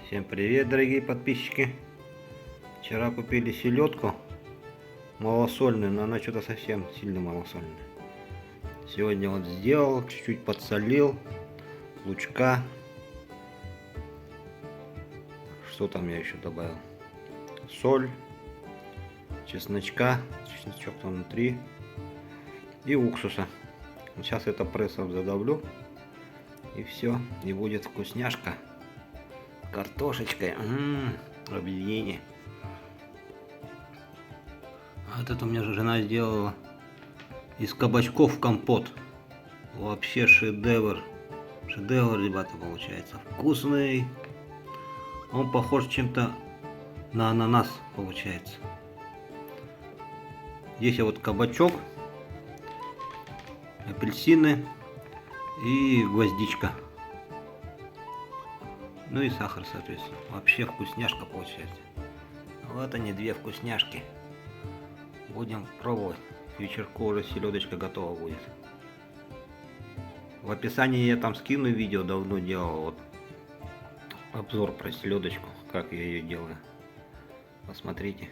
Всем привет, дорогие подписчики. Вчера купили селедку малосольную, но она что-то совсем сильно малосольная. Сегодня вот сделал, чуть-чуть подсолил, лучка. Что там я еще добавил? Соль, чесночка, чесночок там внутри и уксуса. Сейчас это прессом задавлю и все, и будет вкусняшка. Картошечкой. Объединение. Вот это у меня же жена сделала из кабачков компот. Вообще шедевр. Шедевр, ребята, получается. Вкусный. Он похож чем-то на ананас, получается. Здесь вот кабачок, апельсины и гвоздичка. Ну и сахар, соответственно. Вообще вкусняшка получается. Вот они, две вкусняшки. Будем пробовать. К вечерку уже селедочка готова будет. В описании я там скину видео, давно делал. Вот обзор про селедочку, как я ее делаю. Посмотрите.